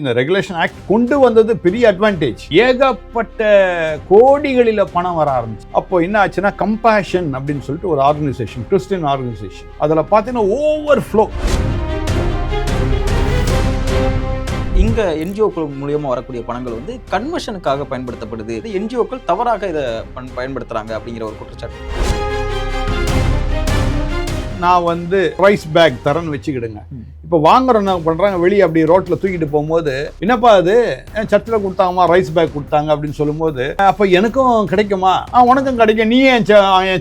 இந்த regulation act கொண்டு வந்தது பெரிய அட்வான்டேஜ். ஏகப்பட்ட கோடிகளில் பணம் வர ஆரம்பிச்சு. அப்போ என்ன ஆச்சுன்னா கம்பேஷன் அப்படின்னு சொல்லிட்டு ஒரு ஆர்கனைசேஷன், கிறிஸ்டியன் ஆர்கனைசேஷன், அதில் பார்த்தீங்கன்னா ஓவர் ஃப்ளோ. இங்கே என்ஜிஓக்கள் மூலியமாக வரக்கூடிய பணங்கள் வந்து கன்வர்ஷனுக்காக பயன்படுத்தப்படுது. என்ஜிஓக்கள் தவறாக இதை பயன்படுத்துகிறாங்க அப்படிங்கிற ஒரு குற்றச்சாட்டு. நான் ரைஸ் பேக் தரேன்னு வச்சுக்கிடுங்க. இப்போ வாங்குறோம் என்ன பண்ணுறாங்க, வெளியே அப்படி ரோட்டில் தூக்கிட்டு போகும்போது, என்னப்பா அது சர்ச்சில் கொடுத்தாங்கம்மா, ரைஸ் பேக் கொடுத்தாங்க அப்படின்னு சொல்லும்போது, அப்போ எனக்கும் கிடைக்குமா, உனக்கும் கிடைக்கும், நீ என்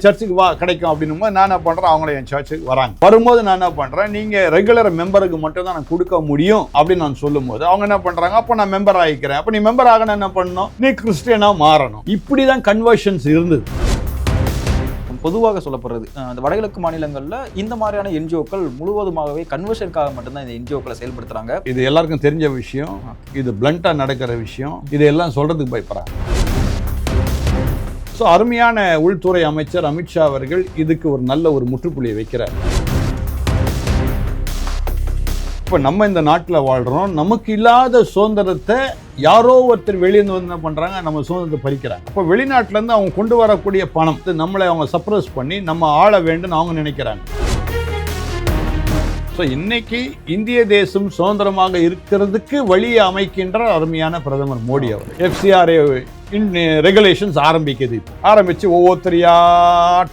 சர்ச்சுக்கு வா கிடைக்கும் அப்படின்னும் போது நான் என்ன பண்ணுறேன், அவங்கள என் சர்ச்சுக்கு வராங்க. வரும்போது நான் என்ன பண்ணுறேன், நீங்கள் ரெகுலர் மெம்பருக்கு மட்டும் தான் நான் கொடுக்க முடியும் அப்படின்னு நான் சொல்லும்போது அவங்க என்ன பண்ணுறாங்க, அப்போ நான் மெம்பர் ஆகிக்கிறேன். அப்போ நீ மெம்பர் ஆகணும் என்ன பண்ணணும், நீ கிறிஸ்டியனாக மாறணும். இப்படி தான் கன்வர்ஷன்ஸ் இருந்தது. பொதுவாக சொல்லப்படுறது அந்த வடகிழக்கு மாநிலங்களில் இந்த மாதிரியான என்ஜிஓக்கள் முழுவதுமாகவே கன்வர்ஷனுக்காக மட்டும்தான் இந்த என்ஜிஓக்களை செயல்படுத்துறாங்க. இது எல்லாருக்கும் தெரிஞ்ச விஷயம், இது பிளண்டா நடக்கிற விஷயம், இதெல்லாம் சொல்றதுக்கு பயப்படுறாங்க. ஸோ அருமையான உள்துறை அமைச்சர் அமித்ஷா அவர்கள் இதுக்கு ஒரு நல்ல ஒரு முற்றுப்புள்ளியை வைக்கிறார். இப்போ நம்ம இந்த நாட்டில் வாழ்கிறோம், நமக்கு இல்லாத சுதந்திரத்தை யாரோ ஒருத்தர் வெளியேந்து வந்து என்ன பண்ணுறாங்க, நம்ம சுதந்திரத்தை பறிக்கிறாங்க. இப்போ வெளிநாட்டிலேருந்து அவங்க கொண்டு வரக்கூடிய பணம் நம்மளை அவங்க சப்ரஸ் பண்ணி நம்ம ஆள வேண்டும் அவங்க நினைக்கிறாங்க. ஸோ இன்னைக்கு இந்திய தேசம் சுதந்திரமாக இருக்கிறதுக்கு வழியை அமைக்கின்ற அருமையான பிரதமர் மோடி அவர். FCRA ரெகுலேஷன்ஸ் ஆரம்பிச்சு ஒவ்வொருத்தரையா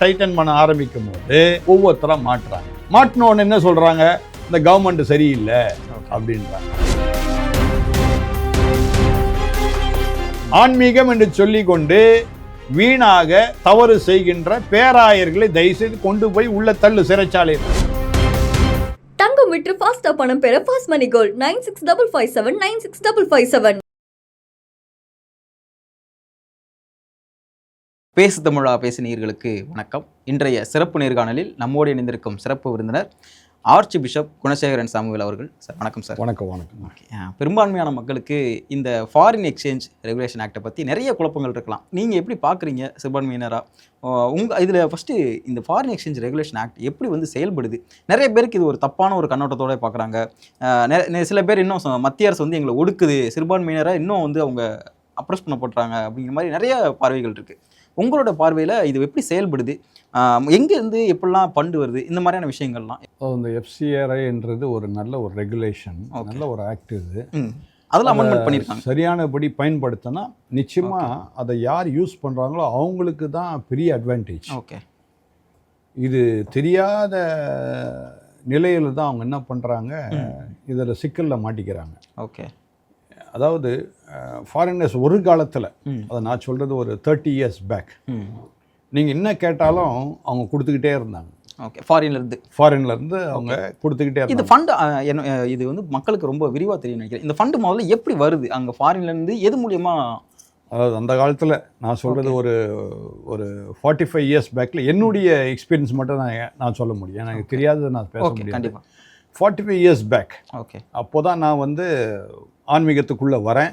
டைட்டன் பண்ண ஆரம்பிக்கும் போது ஒவ்வொருத்தரா மாட்டுறாங்க. மாட்டினோன்னு என்ன சொல்றாங்க, இந்த கவர்மெண்ட் சரியில்லை அப்படின்றாங்க. ஆன்மீகம் என்று சொல்லிக் கொண்டு வீணாக தவறு செய்கின்ற பேராயர்களை தயவுசெய்து கொண்டு போய் உள்ள தள்ளு சிறைச்சாலை. தங்கம் விற்று ஃபாஸ்டா பணம் பெற ஃபாஸ்ட் மணி கோல்ட் 965579 96557. பேசு தமிழா பேசினீர்களுக்கு வணக்கம். இன்றைய சிறப்பு நேர்காணலில் நம்மோடு இணைந்திருக்கும் சிறப்பு விருந்தினர் ஆர்ச் பிஷப் குணசேகரன் சாமுவேல் அவர்கள். சார் வணக்கம். சார் வணக்கம். வணக்கம். ஓகே, பெரும்பான்மையான மக்களுக்கு இந்த ஃபாரின் எக்ஸ்சேஞ்ச் ரெகுலேஷன் ஆக்டை பற்றி நிறைய குழப்பங்கள் இருக்கலாம். நீங்கள் எப்படி பார்க்குறீங்க சிறுபான்மையினராக? இதில் ஃபஸ்ட்டு இந்த ஃபாரின் எக்ஸ்சேஞ்ச் ரெகுலேஷன் ஆக்ட் எப்படி செயல்படுது? நிறைய பேருக்கு இது ஒரு தப்பான ஒரு கண்ணோட்டத்தோடு பார்க்குறாங்க. சில பேர் இன்னும் மத்திய அரசு எங்களை ஒடுக்குது, சிறுபான்மையினராக இன்னும் அவங்க அப்ரோச் பண்ணப்படுறாங்க அப்படிங்கிற மாதிரி நிறைய பார்வைகள் இருக்குது. உங்களோட பார்வையில் இது எப்படி செயல்படுது, எங்கேருந்து எப்படிலாம் ஃபண்டு வருது, இந்த மாதிரியான விஷயங்கள்லாம்? இந்த FCRAன்றது ஒரு நல்ல ஒரு ரெகுலேஷன், நல்ல ஒரு ஆக்ட். இது அதில் அமெண்ட்மெண்ட் பண்ணியிருக்காங்க. சரியானபடி பயன்படுத்தினா நிச்சயமாக அதை யார் யூஸ் பண்ணுறாங்களோ அவங்களுக்கு தான் பெரிய அட்வான்டேஜ். ஓகே, இது தெரியாத நிலையில் தான் அவங்க என்ன பண்ணுறாங்க, இதில் சிக்கலில் மாட்டிக்கிறாங்க. ஓகே, அதாவது ஃபாரினர்ஸ் ஒரு காலத்தில், அதை நான் சொல்கிறது ஒரு 30 years பேக், நீங்கள் என்ன கேட்டாலும் அவங்க கொடுத்துக்கிட்டே இருந்தாங்க. ஓகே, ஃபாரின்லேருந்து அவங்க கொடுத்துக்கிட்டே இருந்தாங்க. இது ஃபண்டு இது மக்களுக்கு ரொம்ப விரிவாக தெரியும் நினைக்கிறேன். இந்த ஃபண்டு முதல்ல எப்படி வருது அங்கே ஃபாரின்லேருந்து, எது மூலியமாக? அதாவது அந்த காலத்தில் நான் சொல்கிறது ஒரு 45 years பேக்கில் என்னுடைய எக்ஸ்பீரியன்ஸ் மட்டும் நான் சொல்ல முடியும், எனக்கு தெரியாததை நான் பேச முடியும். கண்டிப்பாக 45 years பேக். ஓகே, அப்போ தான் நான் ஆன்மீகத்துக்குள்ளே வரேன்.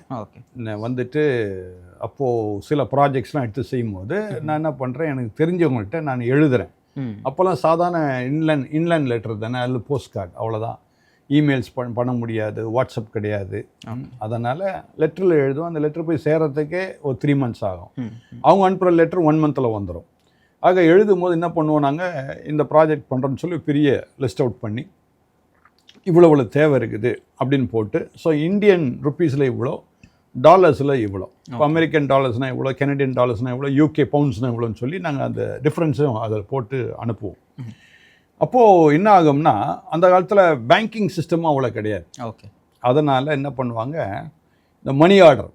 வந்துட்டு அப்போது சில ப்ராஜெக்ட்ஸ்லாம் எடுத்து செய்யும்போது நான் என்ன பண்ணுறேன், எனக்கு தெரிஞ்சவங்கள்ட்ட நான் எழுதுகிறேன். அப்போல்லாம் சாதாரண இன்லைன் லெட்டர் தானே, அதில் போஸ்ட் கார்டு, அவ்வளோதான். இமெயில்ஸ் பண்ண முடியாது, வாட்ஸ்அப் கிடையாது. அதனால் லெட்டரில் எழுதுவோம். அந்த லெட்டர் போய் சேர்கிறதுக்கே ஒரு 3 months ஆகும். அவங்க அனுப்புகிற லெட்டர் 1 monthல் வந்துடும். ஆக எழுதும் போது என்ன பண்ணுவோம், நாங்கள் இந்த ப்ராஜெக்ட் பண்ணுறோன்னு சொல்லி பெரிய லிஸ்ட் அவுட் பண்ணி இவ்வளோ தேவை இருக்குது அப்படின்னு போட்டு, ஸோ இந்தியன் ருப்பீஸில் இவ்வளோ, டாலர்ஸில் இவ்வளோ, இப்போ அமெரிக்கன் டாலர்ஸ்னால் இவ்வளோ, கெனடியன் டாலர்ஸ்னால் இவ்வளோ, UK பவுண்ட்ஸ்னால் இவ்வளோன்னு சொல்லி நாங்கள் அந்த டிஃப்ரென்ஸும் அதில் போட்டு அனுப்புவோம். அப்போது என்ன ஆகும்னா, அந்த காலத்தில் பேங்கிங் சிஸ்டமும் அவ்வளோ கிடையாது. ஓகே, அதனால் என்ன பண்ணுவாங்க, இந்த மணி ஆர்டர்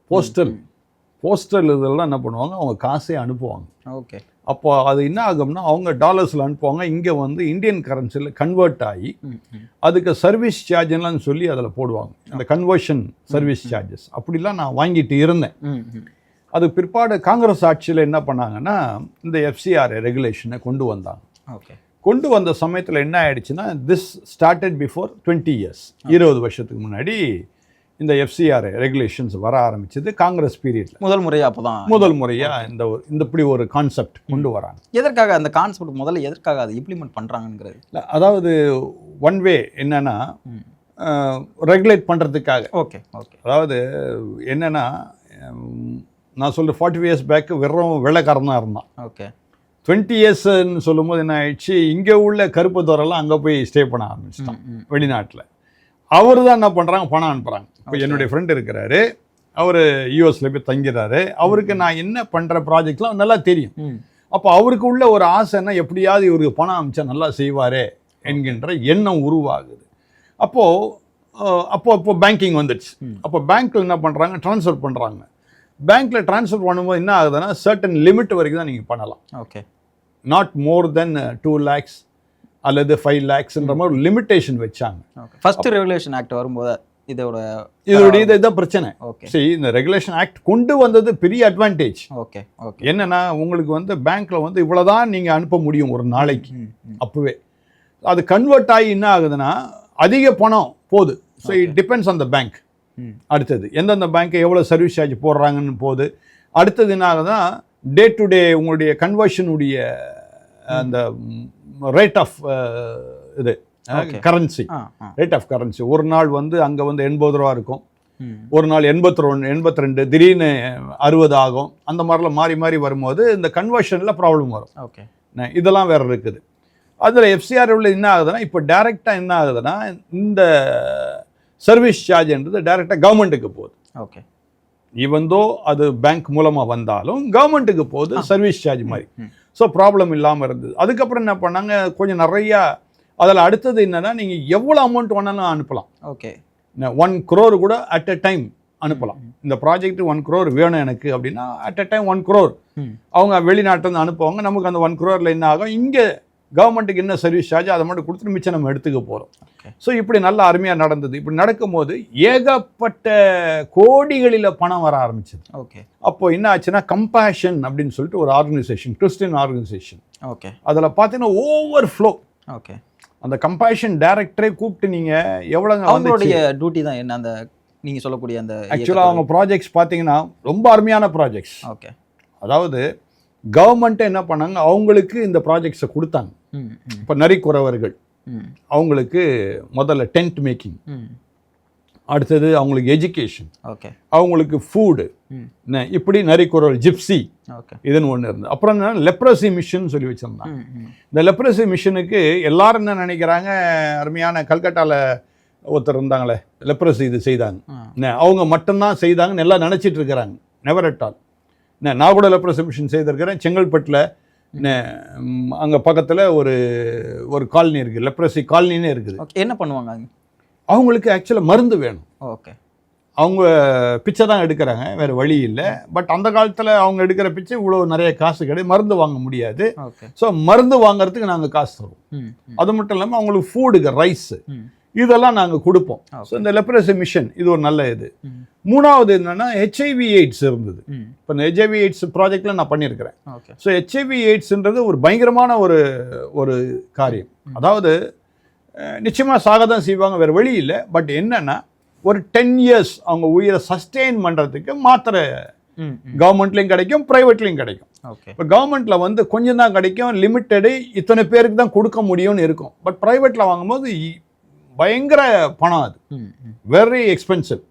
போஸ்டல் இதெல்லாம் என்ன பண்ணுவாங்க, அவங்க காசே அனுப்புவாங்க. ஓகே, அப்போ அது என்ன ஆகும்னா, அவங்க டாலர்ஸில் அனுப்புவாங்க, இங்கே இந்தியன் கரன்சியில் கன்வெர்ட் ஆகி அதுக்கு சர்வீஸ் சார்ஜெல்லாம் சொல்லி அதில் போடுவாங்க, அந்த கன்வர்ஷன் சர்வீஸ் சார்ஜஸ். அப்படிலாம் நான் வாங்கிட்டு இருந்தேன். அது பிற்பாடு காங்கிரஸ் ஆட்சியில் என்ன பண்ணாங்கன்னா, இந்த FCRA ரெகுலேஷனை கொண்டு வந்தாங்க. ஓகே, கொண்டு வந்த சமயத்தில் என்ன ஆயிடுச்சுன்னா, திஸ் ஸ்டார்டட் பிஃபோர் 20 years, 20 வருஷத்துக்கு முன்னாடி இந்த FCRA ரெகுலேஷன்ஸ் வர ஆரம்பிச்சது காங்கிரஸ் பீரியட்ல. முதல் முறையாக இந்த இப்படி ஒரு கான்செப்ட் கொண்டு வராங்க. எதற்காக அந்த கான்செப்ட் எதற்காக அதை இம்ப்ளிமெண்ட் பண்ணுறாங்கிறது? அதாவது ஒன் வே என்னன்னா, ரெகுலேட் பண்ணுறதுக்காக. Okay okay. அதாவது என்னென்னா, நான் சொல்கிற 45 இயர்ஸ் பேக்கு வெறும் வெள்ளைக்காரன் தான் இருந்தான். ஓகே. 20 இயர்ஸ்ன்னு சொல்லும்போது என்ன ஆயிடுச்சு, இங்கே உள்ள கருப்பு தோரெல்லாம் அங்கே போய் ஸ்டே பண்ண ஆரம்பிச்சிட்டான் வெளிநாட்டில். அவர் தான் என்ன பண்ணுறாங்க, பணம் அனுப்புகிறாங்க. இப்போ என்னுடைய ஃப்ரெண்ட் இருக்கிறாரு, அவர் யூஎஸில் போய் தங்கிறாரு. அவருக்கு நான் என்ன பண்ணுற ப்ராஜெக்ட்லாம் நல்லா தெரியும். அப்போ அவருக்கு உள்ள ஒரு ஆசைன்னா எப்படியாவது இவருக்கு பணம் அனுப்பிச்சா நல்லா செய்வாரே என்கின்ற எண்ணம் உருவாகுது. அப்போ பேங்கிங் வந்துடுச்சு. அப்போ பேங்க்கில் என்ன பண்ணுறாங்க, ட்ரான்ஸ்ஃபர் பண்ணுறாங்க. பேங்க்கில் ட்ரான்ஸ்ஃபர் பண்ணும்போது என்ன ஆகுதுன்னா, சர்டன் லிமிட் வரைக்கும் தான் நீங்கள் பண்ணலாம். Okay. Not more then 2 lakhs அல்லது 5 lakhsன்ற மாதிரி ஒரு லிமிட்டேஷன் வச்சாங்க. ஃபர்ஸ்ட் ரெகுலேஷன் ஆக்ட் வரும்போது இதுதான் பிரச்சனை. சரி, இந்த ரெகுலேஷன் ஆக்ட் கொண்டு வந்தது பெரிய அட்வான்டேஜ். Okay okay. என்னன்னா, உங்களுக்கு வந்து பேங்க்ல வந்து இவ்வளவுதான் நீங்க அனுப்ப முடியும் ஒரு நாளைக்கு. அப்பவே அது கன்வெர்ட் ஆகி என்ன ஆகுதுன்னா, அதிக பணம் போகுது. So it depends on the bank. அடுத்தது எந்தெந்த பேங்க் எவ்வளோ சர்வீஸ் சார்ஜ் போடுறாங்கன்னு போகுது. அடுத்தது என்ன ஆகுதுன்னா, டே டு டே உங்களுடைய கன்வர்ஷனுடைய அந்த ரேட் ஆஃப் இது கரன்சி, ரேட் ஆஃப் கரன்சி. ஒரு நாள் வந்து அங்கே வந்து 80 ரூபா இருக்கும், ஒரு நாள் 81, 82, திடீர்னு 60 ஆகும். அந்த மாதிரிலாம் மாறி மாறி வரும்போது இந்த கன்வர்ஷனில் ப்ராப்ளம் வரும். ஓகே. இதெல்லாம் வேறு இருக்குது. அதில் எஃப்சிஆர் உள்ள என்ன ஆகுதுன்னா, இப்போ டைரெக்டாக என்ன ஆகுதுன்னா, இந்த சர்வீஸ் சார்ஜ்ன்றது டைரெக்டாக கவர்மெண்ட்டுக்கு போகுது. ஓகே. ஈவந்தோ அது பேங்க் மூலமாக வந்தாலும் கவர்மெண்ட்டுக்கு போகுது சர்வீஸ் சார்ஜ் மாதிரி. ஸோ ப்ராப்ளம் இல்லாமல் இருந்தது. அதுக்கப்புறம் என்ன பண்ணாங்க, கொஞ்சம் நிறையா அதில் அடுத்தது என்னென்னா, நீங்கள் எவ்வளோ அமௌண்ட் வேணாலும் அனுப்பலாம். ஓகே. 1 crore கூட அட் அ டைம் அனுப்பலாம். இந்த ப்ராஜெக்ட் 1 crore வேணும் எனக்கு அப்படின்னா அட் அ டைம் 1 crore அவங்க வெளிநாட்டிலேருந்து அனுப்புவாங்க. நமக்கு அந்த 1 crore என்ன ஆகும், இங்கே கவர்மெண்ட்டுக்கு என்ன சர்வீஸ் சார்ஜ் அதை மட்டும் கொடுத்துட்டு மிச்சம் நம்ம எடுத்துக்க போகிறோம். ஸோ இப்படி நல்லா அருமையாக நடந்தது. இப்படி நடக்கும்போது ஏகப்பட்ட கோடிகளில் பணம் வர ஆரம்பிச்சது. ஓகே. அப்போ என்ன ஆச்சுன்னா, கம்பேஷன் அப்படின்னு சொல்லிட்டு ஒரு ஆர்கனைசேஷன், கிறிஸ்டியன் ஆர்கனைசேஷன். ஓகே. அதில் பார்த்தீங்கன்னா ஓவர் ஃப்ளோ. ஓகே. அந்த கம்பேஷன் டைரக்டரே கூப்பிட்டு நீங்கள் எவ்வளோங்க அவங்களுடைய டியூட்டி தான் என்ன, அந்த நீங்கள் சொல்லக்கூடிய அந்த ஆக்சுவலாக அவங்க ப்ராஜெக்ட்ஸ் பார்த்தீங்கன்னா ரொம்ப அருமையான ப்ராஜெக்ட்ஸ். ஓகே. அதாவது கவர்மெண்ட்டை என்ன பண்ணாங்க, அவங்களுக்கு இந்த ப்ராஜெக்ட்ஸை கொடுத்தாங்க. இப்போ நரிக்குறவர்கள் அவங்களுக்கு முதல்ல டென்ட் மேக்கிங், அடுத்தது அவங்களுக்கு எஜுகேஷன், ஓகே, அவங்களுக்கு ஃபுட்டு, இப்படி நரிக்குறவர்கள் ஜிப்சி இதுன்னு ஒன்று இருந்தது. அப்புறம் என்ன, லெப்ரசி மிஷன் சொல்லி வச்சுருந்தாங்க. இந்த லெப்ரசி மிஷனுக்கு எல்லாரும் என்ன நினைக்கிறாங்க, அருமையான கல்கட்டாவில் ஒருத்தர் இருந்தாங்களே லெப்ரசி இது செய்தாங்க, அவங்க மட்டும்தான் செய்தாங்கன்னு எல்லாம் நினச்சிட்டு இருக்கிறாங்க. Never at all. நான் கூட லெப்ரசி மிஷன் செய்திருக்கிறேன் செங்கல்பட்டில். அங்கே பக்கத்தில் ஒரு காலனி இருக்குது, லெப்ரசி காலனின்னு இருக்குது. என்ன பண்ணுவாங்க அவங்களுக்கு ஆக்சுவலாக மருந்து வேணும். ஓகே. அவங்க பிச்சை தான் எடுக்கிறாங்க, வேறு வழி இல்லை. பட் அந்த காலத்தில் அவங்க எடுக்கிற பிச்சை இவ்வளோ நிறைய காசு கிடையாது, மருந்து வாங்க முடியாது. ஸோ மருந்து வாங்குறதுக்கு நாங்கள் காசு தருவோம். அது மட்டும் இல்லாமல் அவங்களுக்கு ஃபுட்டுக்கு ரைஸு இதெல்லாம் நாங்கள் கொடுப்போம். ஸோ இந்த லெப்ரசி மிஷன் இது ஒரு நல்ல இது. மூணாவது என்னென்னா, ஹெச்ஐவி எய்ட்ஸ் இருந்தது. இப்போ இந்த ஹெச்ஐவி எய்ட்ஸ் ப்ராஜெக்டில் நான் பண்ணியிருக்கிறேன். ஸோ ஹெச்ஐவி எய்ட்ஸ்ன்றது ஒரு பயங்கரமான ஒரு காரியம். அதாவது நிச்சயமாக சாக தான் செய்வாங்க, வேறு வழி இல்லை. பட் என்னென்னா, ஒரு 10 years அவங்க உயிரை சஸ்டெயின் பண்ணுறதுக்கு மாத்திரை கவர்மெண்ட்லேயும் கிடைக்கும், ப்ரைவேட்லேயும் கிடைக்கும். இப்போ கவர்மெண்ட்டில் வந்து கொஞ்சம் தான் கிடைக்கும், லிமிட்டடு, இத்தனை பேருக்கு தான் கொடுக்க முடியும்னு இருக்கும். பட் ப்ரைவேட்டில் வாங்கும்போது பயங்கர பணம், அது வெரி எக்ஸ்பென்சிவ்.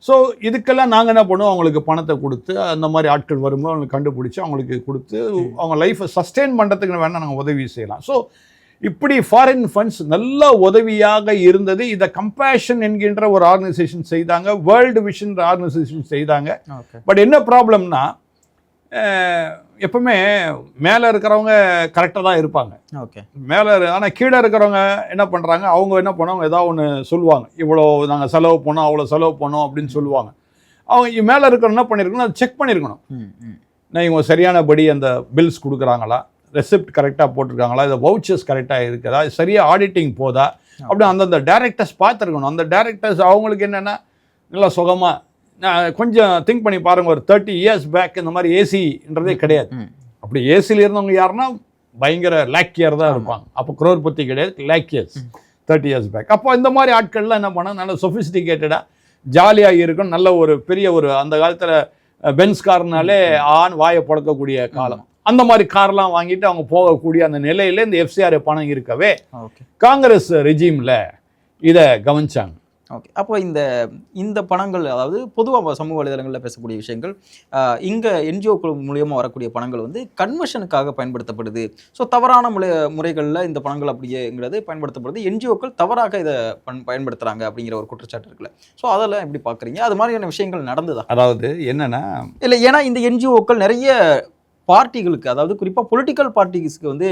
ஸோ இதுக்கெல்லாம் நாங்கள் என்ன பண்ணுவோம், அவங்களுக்கு பணத்தை கொடுத்து, அந்த மாதிரி ஆட்கள் வரும்போது அவங்களுக்கு கண்டுபிடிச்சி அவங்களுக்கு கொடுத்து அவங்க லைஃப்பை சஸ்டெயின் பண்ணுறதுக்கு வேணால் நாங்கள் உதவி செய்யலாம். ஸோ இப்படி ஃபாரின் ஃபண்ட்ஸ் நல்ல உதவியாக இருந்தது. இதை கம்பேஷன் என்கின்ற ஒரு ஆர்கனைசேஷன் செய்தாங்க, வேர்ல்டு விஷன் ஆர்கனைசேஷன் செய்தாங்க. பட் என்ன ப்ராப்ளம்னா, எப்பவுமே மேலே இருக்கிறவங்க கரெக்டாக தான் இருப்பாங்க. ஓகே. மேலே ஆனால் கீழே இருக்கிறவங்க என்ன பண்ணுறாங்க, அவங்க என்ன பண்ணுவாங்க, ஏதாவது ஒன்று சொல்லுவாங்க, இவ்வளோ நாங்கள் செலவு பண்ணோம், அவ்வளோ செலவு பண்ணோம் அப்படின்னு சொல்லுவாங்க. அவங்க மேலே இருக்கிறவங்க என்ன பண்ணியிருக்கணும், அதை செக் பண்ணியிருக்கணும். நான் இவங்க சரியானபடி அந்த பில்ஸ் கொடுக்குறாங்களா, ரெசிப்ட் கரெக்டாக போட்டிருக்காங்களா, இந்த வவுச்சர்ஸ் கரெக்டாக இருக்குதா, சரியாக ஆடிட்டிங் போதா அப்படி அந்தந்த டேரக்டர்ஸ் பார்த்துருக்கணும். அந்த டேரக்டர்ஸ் அவங்களுக்கு என்னென்னா நல்லா சுகமாக, கொஞ்சம் திங்க் பண்ணி பாருங்கள், ஒரு 30 years பேக் இந்த மாதிரி ஏசின்றதே கிடையாது. அப்படி ஏசியில் இருந்தவங்க யாருன்னா பயங்கர லேக்கியர் தான் இருப்பாங்க. அப்போ குரோர்பத்தி கிடையாது, லேக்கியர்ஸ் 30 years பேக். அப்போ இந்த மாதிரி ஆட்கள்லாம் என்ன பண்ணால் நல்ல சொஃபிஸ்டிகேட்டடாக ஜாலியாக இருக்கும். நல்ல ஒரு பெரிய ஒரு அந்த காலத்தில் பென்ஸ் கார்னாலே வாயை புழக்கக்கூடிய காலம். அந்த மாதிரி கார்லாம் வாங்கிட்டு அவங்க போகக்கூடிய அந்த நிலையில் இந்த எஃப்சிஆர் பணம் இருக்கவே காங்கிரஸ் ரெஜிமில் இதை கவனிச்சாங்க. ஓகே. அப்போ இந்த பணங்கள், அதாவது பொதுவாக சமூக வலைதளங்களில் பேசக்கூடிய விஷயங்கள், இங்கே என்ஜிஓக்கள் மூலியமாக வரக்கூடிய பணங்கள் வந்து கன்வர்ஷனுக்காக பயன்படுத்தப்படுது. ஸோ தவறான முறைகளில் இந்த பணங்கள் அப்படிங்கிறது பயன்படுத்தப்படுது, என்ஜிஓக்கள் தவறாக இதை பயன்படுத்துகிறாங்க அப்படிங்கிற ஒரு குற்றச்சாட்டு இருக்குல்ல. ஸோ அதெல்லாம் எப்படி பார்க்குறீங்க? அது மாதிரியான விஷயங்கள் நடந்ததா? அதாவது என்னன்னா, இல்லை, ஏன்னா இந்த என்ஜிஓக்கள் நிறைய பார்ட்டிகளுக்கு, அதாவது குறிப்பாக பொலிட்டிக்கல் பார்ட்டிஸ்க்கு வந்து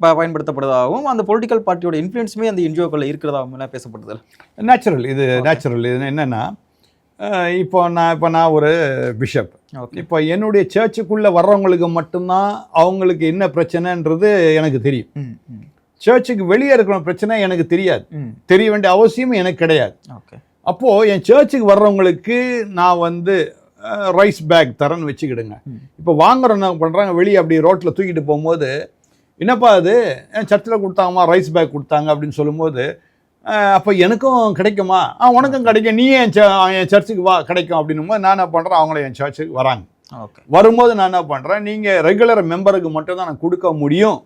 பயன்படுத்தப்படுவதாகவும், அந்த பொலிட்டிக்கல் பார்ட்டியோட இன்ஃப்ளூயன்ஸுமே அந்த என்ஜிஓக்களில் இருக்கிறதாகவும் எல்லாம் பேசப்படுது. நேச்சுரல் இது என்னென்னா, இப்போ நான் ஒரு பிஷப். இப்போ என்னுடைய சர்ச்சுக்குள்ளே வர்றவங்களுக்கு மட்டும்தான் அவங்களுக்கு என்ன பிரச்சனைன்றது எனக்கு தெரியும். சர்ச்சுக்கு வெளியே இருக்கிற பிரச்சனை எனக்கு தெரியாது, தெரிய வேண்டிய அவசியம் எனக்கு கிடையாது. அப்போது என் சர்ச்சுக்கு வர்றவங்களுக்கு நான் வந்து ரைஸ் பேக் தரேன்னு வச்சுக்கிடுங்க. இப்போ வாங்குறோம் என்ன பண்ணுறாங்க, வெளியே அப்படி ரோட்டில் தூக்கிட்டு போகும்போது, என்னப்பா அது என் சர்ச்சில் கொடுத்தாங்கம்மா, ரைஸ் பேக் கொடுத்தாங்க அப்படின்னு சொல்லும்போது, அப்போ எனக்கும் கிடைக்குமா? உனக்கும் கிடைக்கும், நீ என் சர்ச்சுக்கு வா, கிடைக்கும் அப்படின்னும் போது நான் என்ன பண்ணுறேன், அவங்கள என் சர்ச்சுக்கு வராங்க. வரும்போது நான் என்ன பண்ணுறேன், நீங்கள் ரெகுலர் மெம்பருக்கு மட்டும் தான் நான் கொடுக்க முடியும்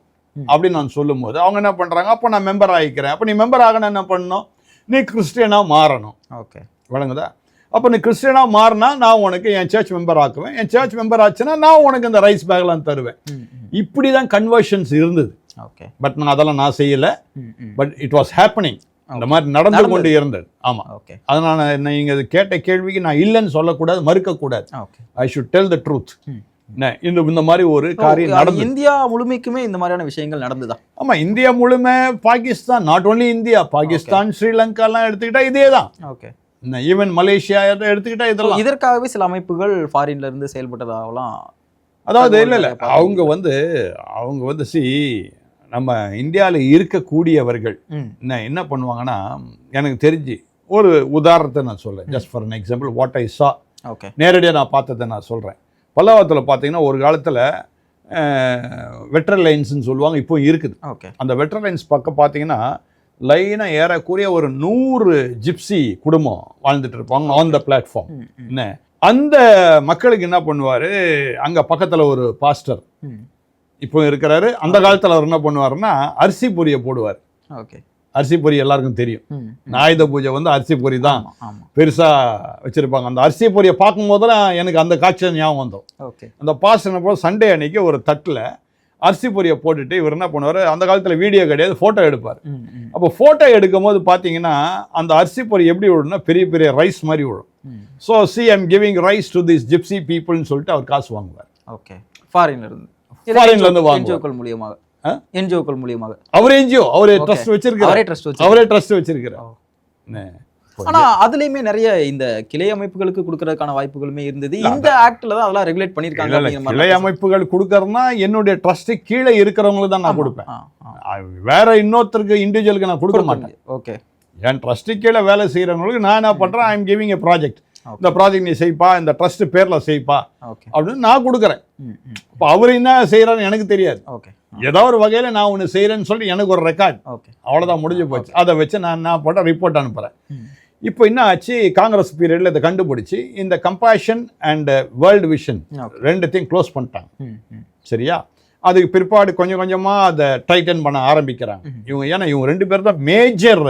அப்படின்னு நான் சொல்லும்போது அவங்க என்ன பண்ணுறாங்க, அப்போ நான் மெம்பர் ஆகிக்கிறேன். அப்போ நீ மெம்பர் ஆகணும் என்ன பண்ணணும், நீ கிறிஸ்டியனாக மாறணும். ஓகே, வழங்குதா? அப்போ நீ கிறிஸ்டியனாக மாறினா நான் உனக்கு என் சர்ச் மெம்பர் ஆக்குவேன். என் சர்ச் மெம்பர் ஆச்சுன்னா நான் உனக்கு இந்த ரைஸ் பேக்லாம் தருவேன். இப்படி தான் கன்வர்ஷன்ஸ் இருந்தது. ஓகே, பட் நான் அதெல்லாம் நான் செய்யலை. பட் இட் வாஸ் ஹேப்பனிங், அந்த மாதிரி நடந்து கொண்டு இருந்தது. ஆமாம். ஓகே, அதனால் நீங்கள் கேட்ட கேள்விக்கு நான் இல்லைன்னு சொல்லக்கூடாது, மறுக்கக்கூடாது. I should tell the truth. இந்த மாதிரி ஒரு காரியம் நடந்து இந்தியா முழுமைக்குமே இந்த மாதிரியான விஷயங்கள் நடந்துதான். ஆமாம், இந்தியா முழுமை, Pakistan, not only India, Pakistan, ஸ்ரீலங்காலாம் எடுத்துக்கிட்டா இதே தான். ஓகே, ஈவன் மலேசியா எடுத்துக்கிட்டா இதெல்லாம். இதற்காகவே சில அமைப்புகள் ஃபாரின்ல இருந்து செயல்பட்டதாகலாம். அதாவது இல்லை அவங்க வந்து நம்ம இந்தியாவில் இருக்கக்கூடியவர்கள் என்ன பண்ணுவாங்கன்னா, எனக்கு தெரிஞ்சு ஒரு உதாரணத்தை நான் சொல்கிறேன், just for an example what I சா. ஓகே, நேரடியாக நான் பார்த்ததை நான் சொல்கிறேன். பல்லாவரத்தில் பார்த்தீங்கன்னா ஒரு காலத்தில் வெட்ரல் லைன்ஸ்ன்னு சொல்லுவாங்க, இப்போ இருக்குது. ஓகே, அந்த வெட்ரல் லைன்ஸ் பக்கம் பார்த்தீங்கன்னா லைனாக ஏறக்கூடிய ஒரு 100 ஜிப்சி குடும்பம் வாழ்ந்துட்டு இருப்பாங்க ஆன் த பிளாட்ஃபார்ம். என்ன, அந்த மக்களுக்கு என்ன பண்ணுவார், அங்கே பக்கத்தில் ஒரு பாஸ்டர் இப்போ இருக்கிறாரு. அந்த காலத்தில் அவர் என்ன பண்ணுவாருன்னா அரிசி பொரியை போடுவார். ஓகே, அரிசி பொரி எல்லாருக்கும் தெரியும். ஆயுத பூஜை வந்து அரிசி பொரி தான் பெருசாக வச்சுருப்பாங்க. அந்த அரிசி பொரியை பார்க்கும் போதெல்லாம் எனக்கு அந்த காட்சி ஞாபகம் வந்துடும். ஓகே, அந்த பாஸ்டர் போது சண்டே அன்னைக்கு ஒரு தட்டில் அரிசி பொரியை போட்டுட்டு இவர் என்ன பண்ணுவார், அந்த காலத்தில் வீடியோ கிடையாது, ஃபோட்டோ எடுப்பார். அப்போ ஃபோட்டோ எடுக்கும் போது பார்த்தீங்கன்னா அந்த அரிசி பொரி எப்படி விழும்னா பெரிய பெரிய ரைஸ் மாதிரி விழும். So I'm giving rice to this gypsy பீப்புள்னு சொல்லிட்டு அவர் காசு வாங்குவார். ஓகே, ஃபாரின்லேருந்து வாங்குவார் மூலியமாக. என்ஜிஓக்கள் மூலியமாக அவர் என்ஜிஓ அவரே ட்ரஸ்ட் வச்சிருக்காரு, அவரே ட்ரஸ்ட் வச்சிருக்கிறார். ஆனா அதுலயுமே நிறைய இந்த கிளை அமைப்புகளுக்கு கொடுக்கறதுக்கான வாய்ப்புகளுமே இருந்தது. இந்த ஆக்ட்ல தான் அதெல்லாம் ரெகுலேட் பண்ணிருக்காங்க. கிளை அமைப்புகள் கொடுக்கறதுனா என்னுடைய ட்ரஸ்ட் கீழே இருக்கிறவங்களுக்கு தான் நான் கொடுப்பேன், வேற இன்னொருத்தருக்கு இண்டிவிஜுவலுக்கு நான் கொடுக்க மாட்டேன். ஓகே, என் ட்ரஸ்ட் கீழே வேலை செய்யறவங்களுக்கு நான் என்ன பண்றேன், I am giving a project, இந்த ப்ராஜெக்ட் நீ செய்ப்பா, இந்த ட்ரஸ்ட் பேர்ல செய்ப்பா அப்படின்னு நான் கொடுக்குறேன். இப்போ அவர் என்ன செய்யறாருன்னு எனக்கு தெரியாது. ஓகே, ஏதோ ஒரு வகையில் நான் ஒன்று செய்கிறேன்னு சொல்லி எனக்கு ஒரு ரெக்கார்ட், அவ்வளோதான், முடிஞ்சு போச்சு. அதை வச்சு நான் போட்ட ரிப்போர்ட் அனுப்புகிறேன். இப்போ என்ன ஆச்சு, காங்கிரஸ் பீரியடில் இதை கண்டுபிடிச்சி இந்த கம்பேஷன் அண்ட் வேர்ல்டு விஷன் ரெண்டுத்தையும் க்ளோஸ் பண்ணிட்டாங்க. சரியா, அதுக்கு பிற்பாடு கொஞ்சம் கொஞ்சமாக அதை டைட்டன் பண்ண ஆரம்பிக்கிறாங்க இவங்க. ஏன்னா இவங்க 2 பேர் தான் மேஜர்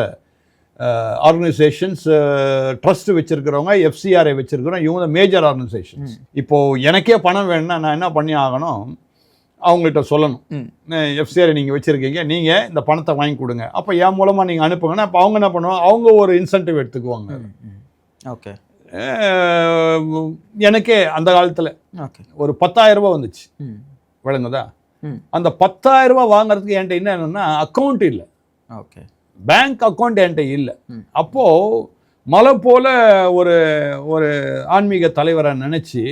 ஆர்கனைசேஷன்ஸ், ட்ரஸ்ட் வச்சிருக்கிறவங்க, எஃப்சிஆர்ஐ வச்சிருக்கிறோம், இவங்க தான் மேஜர் ஆர்கனைசேஷன்ஸ். இப்போது எனக்கே பணம் வேணும்னா நான் என்ன பண்ணி ஆகணும், அவங்கள்ட்ட சொல்லணும், எஃப்சிஆரை நீங்கள் வச்சுருக்கீங்க, நீங்கள் இந்த பணத்தை வாங்கி கொடுங்க, அப்போ என் மூலமாக நீங்கள் அனுப்புங்கன்னா அப்போ அவங்க என்ன பண்ணுவாங்க, அவங்க ஒரு இன்சென்டிவ் எடுத்துக்குவாங்க. ஓகே, எனக்கே அந்த காலத்தில் ஒரு 10,000 ரூபா வந்துச்சு, விளங்குதா? அந்த 10,000 ரூபா வாங்குறதுக்கு என்கிட்ட என்னன்னா அக்கௌண்ட் இல்லை. ஓகே, பேங்க் அக்கௌண்ட் என்கிட்ட இல்லை. அப்போது மலை போல் ஒரு ஆன்மீக தலைவரை நினச்சி,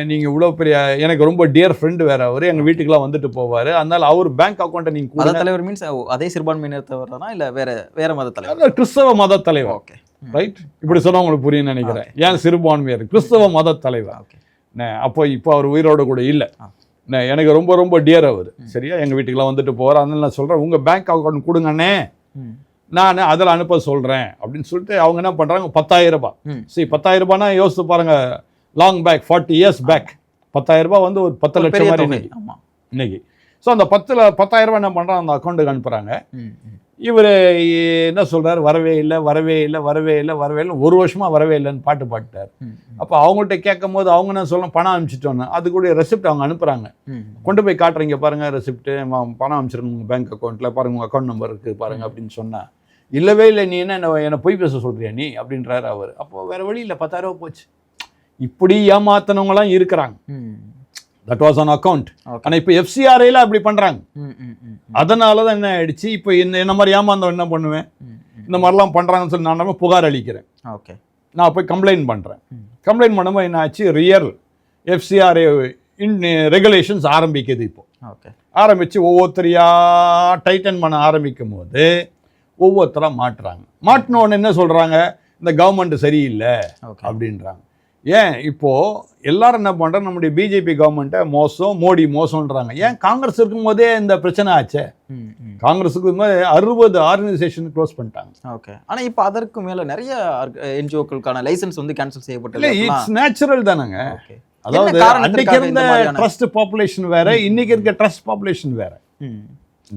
நீங்கள் இவ்வளோ பெரிய, எனக்கு ரொம்ப டியர் ஃப்ரெண்டு வேறு அவர், எங்கள் வீட்டுக்கெலாம் வந்துட்டு போவார், அதனால் அவர் பேங்க் அக்கௌண்ட்டை நீங்கள் மத தலைவர் மீன்ஸ் அதே சிறுபான்மையினர் தானா இல்லை வேற மத தலைவர்? கிறிஸ்தவ மத தலைவர். ஓகே, ரைட், இப்படி சொன்னால் உங்களுக்கு புரியும்னு நினைக்கிறேன். ஏன் சிறுபான்மையர், கிறிஸ்தவ மத தலைவர். ஓகே, இப்போ அவர் உயிரோடு கூட இல்லை. எனக்கு ரொம்ப ரொம்ப டியர் அவர். சரியா, எங்கள் வீட்டுக்கெலாம் வந்துட்டு போகிறார். அதனால நான் சொல்கிறேன், உங்கள் பேங்க் அக்கௌண்ட் கொடுங்கண்ணே, நான் அதில் அனுப்ப சொல்கிறேன் அப்படின்னு சொல்லிட்டு அவங்க என்ன பண்ணுறாங்க, 10,000 ரூபாய். சரி, 10,000 ரூபாய்னா யோசித்து பாருங்கள், லாங் பேக் 40 years பேக் 10,000 ரூபாய் வந்து ஒரு 10 லட்சம் மாதிரி இன்னைக்கு. ஸோ அந்த 10,000 ரூபாய் என்ன பண்ணுறாங்க, அந்த அக்கௌண்ட்டுக்கு அனுப்புகிறாங்க. இவர் என்ன சொல்கிறார், வரவே இல்லை வரவே இல்லை வரவே இல்லை வரவே இல்லை, ஒரு வருஷமாக வரவே இல்லைன்னு பாட்டு பாட்டார். அப்போ அவங்கள்ட்ட கேட்கும் போது அவங்க என்ன சொல்லணும், பணம் அனுப்பிச்சிட்டோன்னு. அதுக்குடைய ரெசிப்ட் அவங்க அனுப்புகிறாங்க. கொண்டு போய் காட்டுறீங்க பாருங்கள் ரெசிப்ட்டு, பணம் அனுப்பிச்சிருங்க உங்கள் பேங்க் அக்கௌண்ட்டில் பாருங்கள், உங்கள் அக்கௌண்ட் நம்பர் இருக்குது பாருங்கள் அப்படின்னு சொன்னால், இல்லவே இல்லை நீ என்னை பொய் பேச சொல்கிறியா நீ அப்படின்றாரு அவர். அப்போது வேறு வழி இல்லை, 10,000 ரூபா போச்சு. இப்படி ஏமாத்தினவங்களாம் இருக்கிறாங்க. That was on account. ஆனால் இப்போ எஃப்சிஆர்ஐயில் அப்படி பண்ணுறாங்க. அதனால தான் என்ன ஆயிடுச்சு, இப்போ என்ன மாதிரி ஏமாந்தவன் என்ன பண்ணுவேன், இந்த மாதிரிலாம் பண்ணுறாங்கன்னு சொல்லி நான் புகார் அளிக்கிறேன். ஓகே, நான் போய் கம்ப்ளைண்ட் பண்ணுறேன். கம்ப்ளைண்ட் பண்ணும்போது என்ன ஆச்சு, ரியல் எஃப்சிஆர்ஐ ரெகுலேஷன்ஸ் ஆரம்பிக்குது. இப்போ ஆரம்பித்து ஒவ்வொருத்தரையாக டைட்டன் பண்ண ஆரம்பிக்கும் போது ஒவ்வொருத்தராக மாட்டுறாங்க. மாட்டினோன்னு என்ன சொல்கிறாங்க, இந்த கவர்மெண்ட் சரியில்லை அப்படின்றாங்க. ஏன் இப்போது எல்லாரும் என்ன பண்ணுறாங்க, நம்முடைய பிஜேபி கவர்மெண்ட்டை மோசம், மோடி மோசம்ன்றாங்க. ஏன் காங்கிரஸ் இருக்கும் போதே இந்த பிரச்சனை ஆச்சே. காங்கிரஸுக்கு 60 ஆர்கனைசேஷன் க்ளோஸ் பண்ணிட்டாங்க. ஓகே, ஆனால் இப்போ அதற்கு மேலே நிறைய என்ஜிஓக்களுக்கான லைசன்ஸ் வந்து கேன்சல் செய்யப்பட்டது. இட்ஸ் நேச்சுரல் தானேங்க. அதாவது அன்னைக்கு இருந்த ட்ரஸ்ட் பாப்புலேஷன் வேற, இன்னைக்கு இருக்க ட்ரஸ்ட் பாப்புலேஷன் வேற.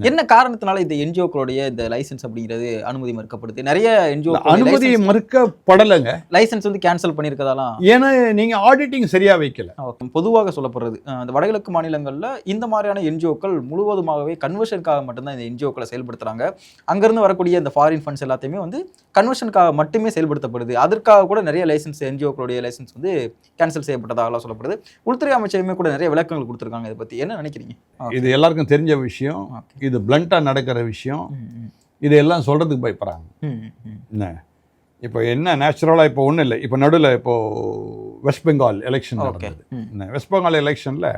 என்ன காரணத்தினால இந்த என்ஜிஓக்களுடைய இந்த லைசன்ஸ் அப்படிங்கிறது அனுமதி மறுக்கப்படுது? நிறைய என்ஜிஓ அனுமதி மறுக்கப்படலைங்க, லைசன்ஸ் வந்து கேன்சல் பண்ணியிருக்கதாலாம். ஏன்னா நீங்க ஆடிட்டிங் சரியா வைக்கல. பொதுவாக சொல்லப்படுறது அந்த வடகிழக்கு மாநிலங்களில் இந்த மாதிரியான என்ஜிஓக்கள் முழுவதுமாகவே கன்வர்ஷனுக்காக மட்டும்தான் இந்த என்ஜிஓக்களை செயல்படுத்துறாங்க. அங்கிருந்து வரக்கூடிய இந்த ஃபாரின் ஃபண்ட்ஸ் எல்லாத்தையுமே வந்து கன்வர்ஷனுக்காக மட்டுமே செயல்படுத்தப்படுது. அதற்காக கூட நிறைய லைசன்ஸ், என்ஜிஓக்களுடைய லைசன்ஸ் வந்து கேன்சல் செய்யப்பட்டதாகலாம் சொல்லப்படுது. உள்துறை அமைச்சருமே கூட நிறைய விளக்கங்கள் கொடுத்துருக்காங்க. இதை பற்றி என்ன நினைக்கிறீங்க? இது எல்லாருக்கும் தெரிஞ்ச விஷயம், இது பிளண்டாக நடக்கிற விஷயம். இதெல்லாம் சொல்கிறதுக்கு பயப்படுறாங்க. என்ன இப்போ என்ன நேச்சுரலாக இப்போ ஒன்றும் இல்லை. இப்போ நடுவில் இப்போது வெஸ்ட் பெங்கால் எலெக்ஷன் நடக்குது. வெஸ்ட் பெங்கால் எலெக்ஷனில்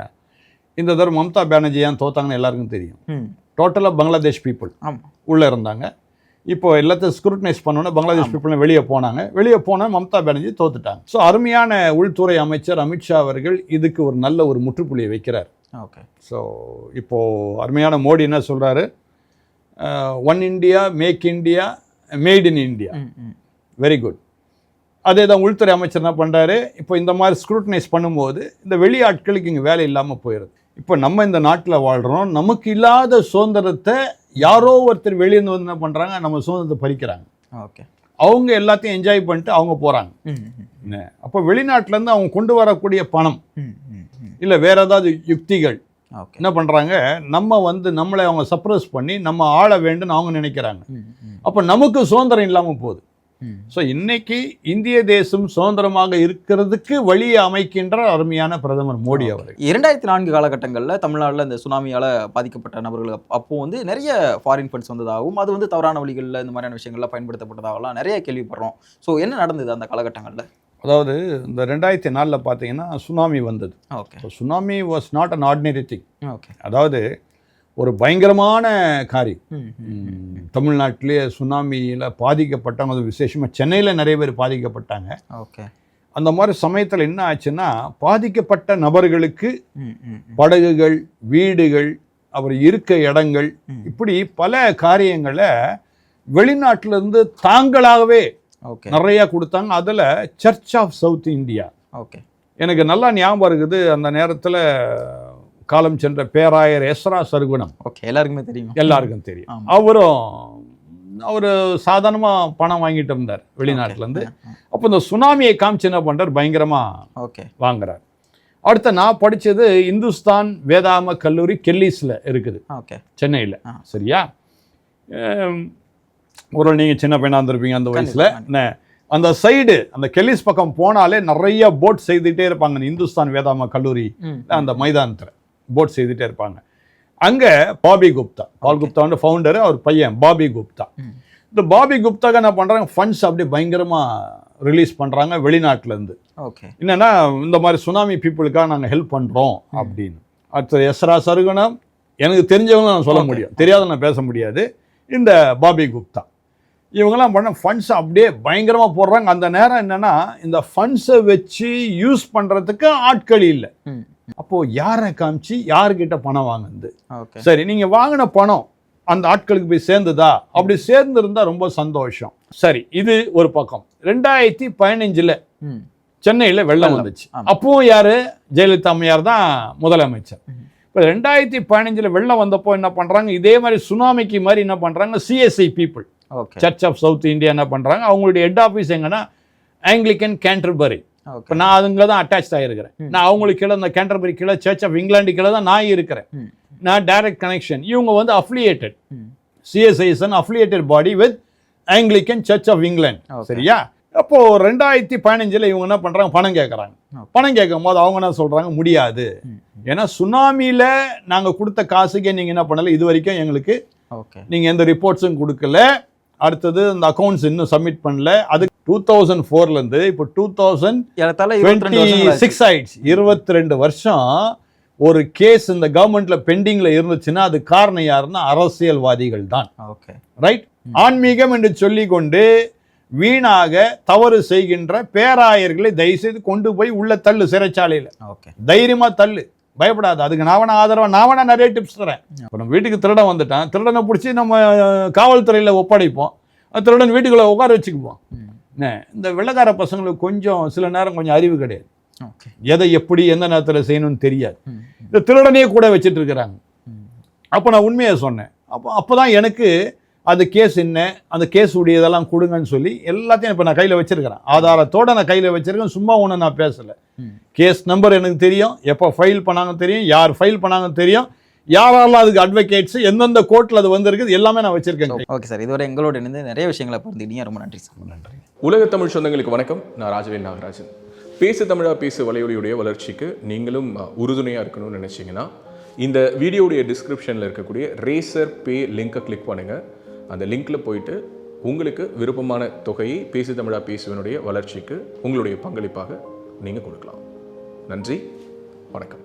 இந்த தடவை மம்தா பானர்ஜி ஏன் தோத்தாங்கன்னு எல்லாருக்கும் தெரியும். டோட்டலாக பங்களாதேஷ் பீப்புள் உள்ளே இருந்தாங்க. இப்போ எல்லாத்தையும் ஸ்க்ரூட்டனைஸ் பண்ணோன்னே பங்களாதேஷ் பீப்புள் வெளியே போனாங்க. வெளியே போனால் மம்தா பானர்ஜி தோத்துட்டாங்க. ஸோ அருமையான உள்துறை அமைச்சர் அமித்ஷா அவர்கள் இதுக்கு ஒரு நல்ல ஒரு முற்றுப்புள்ளியை வைக்கிறார். ஓகே, ஸோ இப்போது அருமையான மோடி என்ன சொல்கிறாரு, one India, make India, made in India. Very good. அதே தான் உள்துறை அமைச்சர் என்ன பண்ணுறாரு, இப்போ இந்த மாதிரி ஸ்க்ரூட்டனைஸ் பண்ணும்போது இந்த வெளியாட்களுக்கு இங்கே வேலை இல்லாமல் போயிடுது. இப்போ நம்ம இந்த நாட்டில் வாழ்கிறோம், நமக்கு இல்லாத சுதந்திரத்தை யாரோ ஒருத்தர் வெளியேருந்து வந்து என்ன பண்ணுறாங்க, நம்ம சுதந்திரத்தை பறிக்கிறாங்க. ஓகே, அவங்க எல்லாத்தையும் என்ஜாய் பண்ணிட்டு அவங்க போகிறாங்க. அப்போ வெளிநாட்டிலேருந்து அவங்க கொண்டு வரக்கூடிய பணம் இல்லை வேற ஏதாவது யுக்திகள் என்ன பண்ணுறாங்க, நம்ம வந்து நம்மளை அவங்க சப்ரஸ் பண்ணி நம்ம ஆள வேண்டும்னு அவங்க நினைக்கிறாங்க. அப்போ நமக்கு சுதந்திரம் இல்லாமல் போகுது. ஸோ இன்னைக்கு இந்திய தேசம் சுதந்திரமாக இருக்கிறதுக்கு வழியை அமைக்கின்ற அருமையான பிரதமர் மோடி அவர். 2004 காலகட்டங்களில் தமிழ்நாட்டில் இந்த சுனாமியால் பாதிக்கப்பட்ட நபர்கள் அப்போ வந்து நிறைய ஃபாரின் ஃபண்ட்ஸ் வந்ததாகவும் அது வந்து தவறான வழிகளில் இந்த மாதிரியான விஷயங்கள்லாம் பயன்படுத்தப்பட்டதாகலாம் நிறைய கேள்விப்படுறோம். ஸோ என்ன நடந்தது அந்த காலகட்டங்களில்? அதாவது இந்த 2004 பார்த்தீங்கன்னா சுனாமி வந்தது. Okay, tsunami was not an ordinary thing. Okay, அதாவது ஒரு பயங்கரமான காரியம். தமிழ்நாட்டிலே சுனாமியில் பாதிக்கப்பட்டவங்க, அது விசேஷமாக சென்னையில் நிறைய பேர் பாதிக்கப்பட்டாங்க. ஓகே, அந்த மாதிரி சமயத்தில் என்ன ஆச்சுன்னா, பாதிக்கப்பட்ட நபர்களுக்கு படகுகள், வீடுகள், அவர் இருக்க இடங்கள், இப்படி பல காரியங்களை வெளிநாட்டிலேருந்து தாங்களாகவே நிறைய கொடுத்தாங்க. அதில் Church of South India. Okay, எனக்கு நல்லா ஞாபகம் இருக்குது. அந்த நேரத்தில் காலம் சென்ற பேராயர் எஸ்ரா சர்குணம், ஓகே, எல்லாருக்கும் தெரியும். அவர் சாதாரணமாக பணம் வாங்கிட்டு இருந்தார் வெளிநாட்டிலேருந்து. அப்போ இந்த சுனாமியை காமிச்சு என்ன பண்ணுறார், பயங்கரமாக வாங்குறார். அடுத்த நான் படித்தது இந்துஸ்தான் வேதாம கல்லூரி கெல்லிஸில் இருக்குது, சென்னையில். சரியா, ஒரு நீங்கள் சின்ன பையனாக இருந்திருப்பீங்க அந்த வயசில். அந்த சைடு அந்த கெல்லிஸ் பக்கம் போனாலே நிறைய போட் செய்துகிட்டே இருப்பாங்க. இந்துஸ்தான் வேதாம கல்லூரி அந்த மைதானத்தில் போட் செய்துகிட்டே இருப்பாங்க. அங்கே பாபி குப்தா, பால் குப்தா வந்து ஃபவுண்டரு, அவர் பையன் பாபி குப்தா. இந்த பாபி குப்தாக்கு என்ன பண்ணுறாங்க, ஃபண்ட்ஸ் அப்படியே பயங்கரமாக ரிலீஸ் பண்ணுறாங்க வெளிநாட்டிலேருந்து. என்னென்னா இந்த மாதிரி சுனாமி பீப்புளுக்காக நாங்கள் ஹெல்ப் பண்ணுறோம் அப்படின்னு. அடுத்து எஸ்ரா சருகுணம், எனக்கு தெரிஞ்சவங்க நான் சொல்ல முடியும், தெரியாத நான் பேச முடியாது. இந்த பாபி குப்தா இவங்கெல்லாம் பண்ண ஃபண்ட்ஸ் அப்படியே பயங்கரமாக போடுறாங்க. அந்த நேரம் என்னென்னா இந்த ஃபண்ட்ஸை வச்சு யூஸ் பண்ணுறதுக்கு ஆட்கள் இல்லை. அப்போது யாரை காமிச்சு யார்கிட்ட பணம் வாங்குது? சரி, நீங்கள் வாங்கின பணம் அந்த ஆட்களுக்கு போய் சேர்ந்துதா? அப்படி சேர்ந்துருந்தா ரொம்ப சந்தோஷம். சரி, இது ஒரு பக்கம். 2015 சென்னையில் வெள்ளம் வந்துச்சு. அப்பவும் யாரு, ஜெயலலிதா அம்மையார் தான் முதலமைச்சர். இப்போ 2015 வெள்ளம் வந்தப்போ என்ன பண்ணுறாங்க, இதே மாதிரி சுனாமிக்கு மாதிரி என்ன பண்ணுறாங்க, CSI people, okay Church of South India என்ன பண்ணுறாங்க, அவங்களுடைய ஹெட் ஆஃபீஸ் எங்கன்னா ஆங்கிலிக்கன் கேண்டர்பரி. இப்போ நான் அதுங்க தான் அட்டாச் ஆகிருக்கிறேன். நான் அவங்களுக்கு கீழே இந்த கேண்டர்பரி கீழே சர்ச் ஆஃப் இங்கிலாந்து கீழே தான் நான் இருக்கிறேன். நான் டைரக்ட் கனெக்ஷன். இவங்க வந்து affiliated, CSI is an affiliated body with Anglican Church of England. சரியா? அப்போ 2015 இவங்க என்ன பண்றாங்க, பணம் கேட்கறாங்க. பணம் கேட்கும் போது அவங்க என்ன சொல்றாங்க, முடியாது. ஏன்னா சுனாமியில நாங்க கொடுத்த காசுக்கே நீங்க என்ன பண்ணல, இது வரைக்கும் எங்களுக்கு நீங்க எந்த ரிப்போர்ட்ஸும் கொடுக்கல. அடுத்தது அந்த அக்கௌண்ட்ஸ் இன்னும் சப்மிட் பண்ணல. அது 2004 இருந்து இப்போ 2026 ஆயிடுச்சு. 22 வருஷம் ஒரு கேஸ் இந்த கவர்மெண்ட்ல பெண்டிங்ல இருந்துச்சுன்னா அது காரணம் யாருன்னா அரசியல்வாதிகள் தான். ரைட்? ஆன்மீகம் என்று சொல்லிக் கொண்டு வீணாக தவறு செய்கின்ற பேராயர்களை தயவுசெய்து கொண்டு போய் உள்ள தள்ளு, சிறைச்சாலையில் தைரியமா தள்ளு, பயப்படாது. அதுக்கு நான் ஆதரவா நான் நிறைய டிப்ஸ் தரேன். இப்போ நம்ம வீட்டுக்கு திருடன் வந்துட்டான், திருடனை பிடிச்சி நம்ம காவல்துறையில் ஒப்படைப்போம், திருடன் வீட்டுக்குள்ள உட்கார வச்சுக்குவோம். இந்த வெள்ளக்கார பசங்களுக்கு கொஞ்சம் சில நேரம் கொஞ்சம் அறிவு கிடையாது, எதை எப்படி எந்த நேரத்தில் செய்யணும்னு தெரியாது. இந்த திருடனையே கூட வச்சுட்டு இருக்கிறாங்க. அப்போ நான் உண்மையை சொன்னேன். அப்போதான் எனக்கு அது கேஸ் என்ன, அந்த கேஸ் உடையதெல்லாம் கொடுங்கன்னு சொல்லி எல்லாத்தையும் இப்போ நான் கையில் வச்சிருக்கிறேன். ஆதாரத்தோடு நான் கையில் வச்சிருக்கேன். சும்மா ஒன்று நான் பேசலை. கேஸ் நம்பர் எனக்கு தெரியும், எப்போ ஃபைல் பண்ணாங்க தெரியும், யார் ஃபைல் பண்ணாங்க தெரியும், யாரெல்லாம் அதுக்கு அட்வொகேட்ஸ், எந்தெந்த கோர்ட்டில் அது வந்திருக்குது எல்லாமே நான் வச்சிருக்கேன். ஓகே சார், இதுவரை எங்களோட இணைந்து நிறைய விஷயங்களை பகிர்ந்துக்கிட்டீங்க. ரொம்ப நன்றி சார். நன்றி. உலக தமிழ் சொந்தங்களுக்கு வணக்கம். நான் ராஜவேல் நாகராஜன். பேசு தமிழா பேசு வலையொலியுடைய வளர்ச்சிக்கு நீங்களும் உறுதுணையாக இருக்கணும்னு நினச்சிங்கன்னா இந்த வீடியோடைய டிஸ்கிரிப்ஷனில் இருக்கக்கூடிய ரேசர் பே லிங்கை கிளிக் பண்ணுங்கள். அந்த லிங்க்கில் போயிட்டு உங்களுக்கு விருப்பமான தொகையை பேசு தமிழா பேசுவனுடைய வளர்ச்சிக்கு உங்களுடைய பங்களிப்பாக நீங்கள் கொடுக்கலாம். நன்றி, வணக்கம்.